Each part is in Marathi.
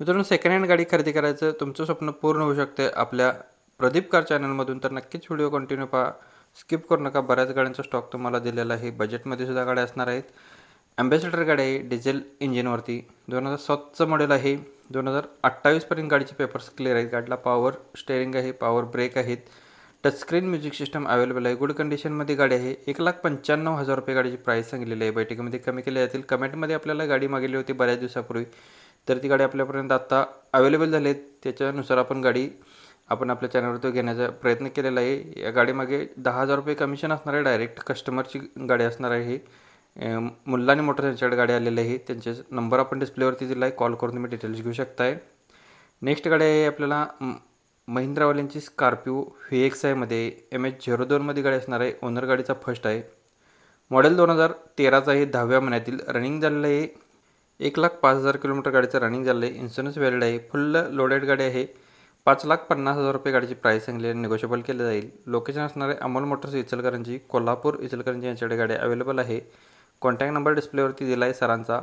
मित्रांनो, सेकंड हँड गाडी खरेदी करायचं तुमचं स्वप्न पूर्ण होऊ शकते आपल्या प्रदीप कार चॅनलमधून. तर नक्कीच व्हिडिओ कंटिन्यू पहा, स्किप करू नका. बऱ्याच गाड्यांचा स्टॉक तुम्हाला दिलेला आहे. बजेटमध्ये सुद्धा गाड्या असणार आहेत. ॲम्बॅसेडर गाडी आहे डिझेल इंजिनवरती, 2007चं मॉडेल आहे. 2028पर्यंत गाडीचे पेपर्स क्लिअर आहेत. गाडीला पॉवर स्टेअरिंग आहे, पॉवर ब्रेक आहेत, टचस्क्रीन म्युझिक सिस्टम अवेलेबल आहे. गुड कंडिशनमध्ये गाडी आहे. 1,95,000 रुपये गाडीची प्राईस सांगितलेली आहे. बैठकीमध्ये कमी केले जातील. कमेंटमध्ये आपल्याला गाडी मागवली होती बऱ्याच दिवसापूर्वी, तर ती गाडी आपल्यापर्यंत आत्ता अवेलेबल झाली आहे. त्याच्यानुसार आपण गाडी आपल्या चॅनलवरती घेण्याचा प्रयत्न केलेला आहे. या गाडीमागे 10,000 रुपये कमिशन असणार आहे. डायरेक्ट कस्टमरची गाडी असणार आहे. मुल्लानी मोटर्स यांच्याकडे गाडी आलेली आहे. त्यांचे नंबर आपण डिस्प्लेवरती दिला आहे. कॉल करून तुम्ही डिटेल्स घेऊ शकताय. नेक्स्ट गाडी आहे आपल्याला महिंद्रावाल्यांची स्कॉर्पिओ VXI मध्ये MH02मध्ये गाडी असणार आहे. ओनर गाडीचा फर्स्ट आहे. मॉडेल 2013चा आहे. 10व्या महिन्यातील रनिंग झालेलं आहे. 1,05,000 किलोमीटर गाडीचं रनिंग झालं आहे. इन्शुरन्स व्हॅलिड आहे. फुल लोडेड गाडी आहे. 5,50,000 रुपये गाडीची प्राईस सांगली आहे. निगोशिएबल केलं जाईल. लोकेशन असणार आहे अमोल मोटर्स इचलकरंजी, कोल्हापूर इचलकरंजी यांच्याकडे गाडी अवेलेबल आहे. कॉन्टॅक्ट नंबर डिस्प्लेवरती दिला आहे सरांचा.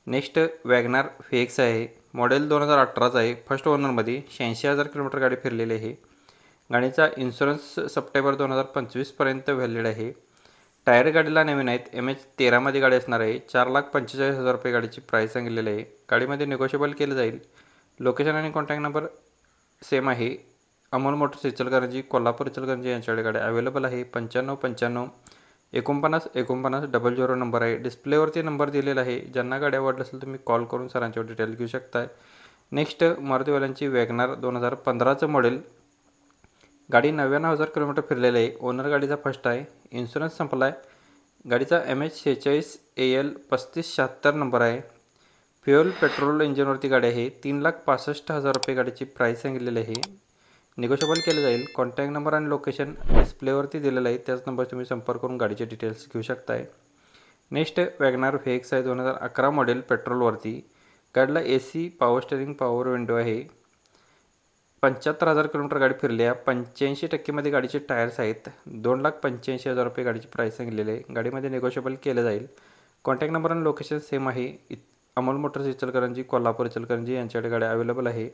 नेक्स्ट वॅगनार VXI आहे. मॉडेल 2018चा आहे. फर्स्ट ओनरमध्ये 86,000 किलोमीटर गाडी फिरलेली आहे. गाडीचा इन्शुरन्स सप्टेंबर 2025पर्यंत व्हॅलिड आहे. टायर गाडीला नवीन आहेत. MH13मध्ये गाडी असणार आहे. 4,45,000 रुपये गाडीची प्राईस सांगितलेली आहे. गाडीमध्ये निगोशिएबल केलं जाईल. लोकेशन आणि कॉन्टॅक्ट नंबर सेम आहे. अमोल मोटर्स इचलकरंजी, कोल्हापूर इचलकरंजी यांच्याकडे गाडी अवेलेबल आहे. 95 49 49 00 नंबर आहे. डिस्प्लेवरती नंबर दिलेला आहे. ज्यांना गाडी आवडली असेल तुम्ही कॉल करून सरांच्यावर डिटेल घेऊ शकताय. नेक्स्ट मारुतीवाल्यांची वॅगनार 2015चं मॉडेल. गाडी 99,000 किलोमीटर फिरलेलं आहे. ओनर गाडीचा फर्स्ट आहे. इन्शुरन्स संपला आहे. गाडीचा MH46 AL 3576 नंबर आहे. फ्युएल पेट्रोल इंजिनवरती गाडी आहे. 3,65,000 रुपये गाडीची प्राईस सांगितलेली आहे. निगोशिएबल केलं जाईल. कॉन्टॅक्ट नंबर आणि लोकेशन डिस्प्लेवरती दिलेलं आहे. त्याच नंबर तुम्ही संपर्क करून गाडीचे डिटेल्स घेऊ शकताय. नेक्स्ट वॅगनार VXI 2011 मॉडेल पेट्रोलवरती. गाडीला AC, power steering, power window आहे. 75,000 किलोमीटर गाडी फिरली आहे. 85% गाडीचे टायर्स आहेत. 2,85,000 रुपये गाडीची प्राईस सांगितलेली आहे. गाडीमध्ये निगोशिएबल केलं जाईल. कॉन्टॅक्ट नंबर आणि लोकेशन सेम आहे. अमोल मोटर्स इचलकरंजी, कोल्हापूर इचलकरंजी यांच्याकडे गाड्या अवेलेबल आहे.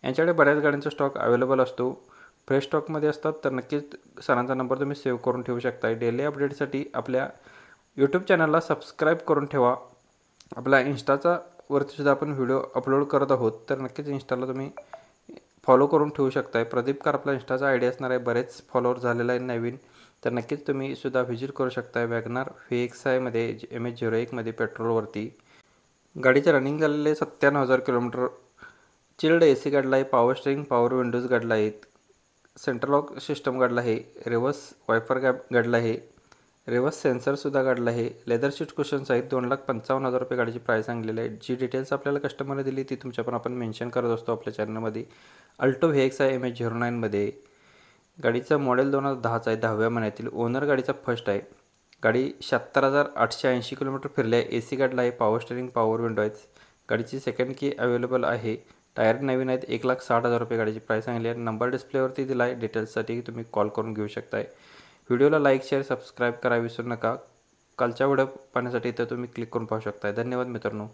यांच्याकडे बऱ्याच गाड्यांचा स्टॉक अवेलेबल असतो. फ्रेश स्टॉकमध्ये असतात. तर नक्कीच सरांचा नंबर तुम्ही सेव्ह करून ठेवू शकता. डेली अपडेटसाठी आपल्या यूट्यूब चॅनलला सबस्क्राईब करून ठेवा. आपल्या इन्स्टाचा वरतीसुद्धा आपण व्हिडिओ अपलोड करत आहोत. तर नक्कीच इन्स्टाला तुम्ही फॉलो करून ठेवू शकताय. प्रदीप कार आपला इन्स्टाचा आयडी असणार आहे. बरेच फॉलोअर झालेला आहे नवीन. तर नक्कीच तुम्ही सुद्धा व्हिजिट करू शकताय. वॅगनार VXIमध्ये MH01मध्ये पेट्रोलवरती. गाडीचं रनिंग झालेलं आहे 97,000 किलोमीटर. चिल्ड AC गाडीला आहे. पॉवर स्टेअरिंग, पॉवर विंडोज गाडीला आहेत. सेंट्रल लॉक सिस्टम गाडीला आहे. रिव्हर्स वायपर गाडीला आहे. रिव्हर्स सेन्सरसुद्धा गाडीला आहे. लेदर सीट कुशन्स आहेत. 2,55,000 रुपये गाडीची प्राईस सांगलेली आहे. जी डिटेल्स आपल्याला कस्टमरने दिली ती तुमच्या पण आपण मेन्शन करत असतो आपल्या चॅनलमध्ये. Alto VXI MH09मध्ये. गाडीचा मॉडेल 2010चा आहे. 10व्या महिन्यातील. ओनर गाडीचा फर्स्ट आहे. गाडी 76,880 किलोमीटर फिरली आहे. AC गाडीला आहे. पॉवर स्टेअरिंग, पॉवर विंडो आहेत. गाडीची सेकंड की अवेलेबल आहे. टायर नवीन आहेत. 1,60,000 रुपये गाडीची प्राईस सांगली आहे. नंबर डिस्प्लेवरती दिला आहे. डिटेल्ससाठी तुम्ही कॉल करून घेऊ शकताय. व्हिडिओला लाईक, शेअर, सबस्क्राईब करा विसरू नका. कालच्या व्हिडिओ पाहण्यासाठी इथं तुम्ही क्लिक करून पाहू शकताय. धन्यवाद मित्रांनो.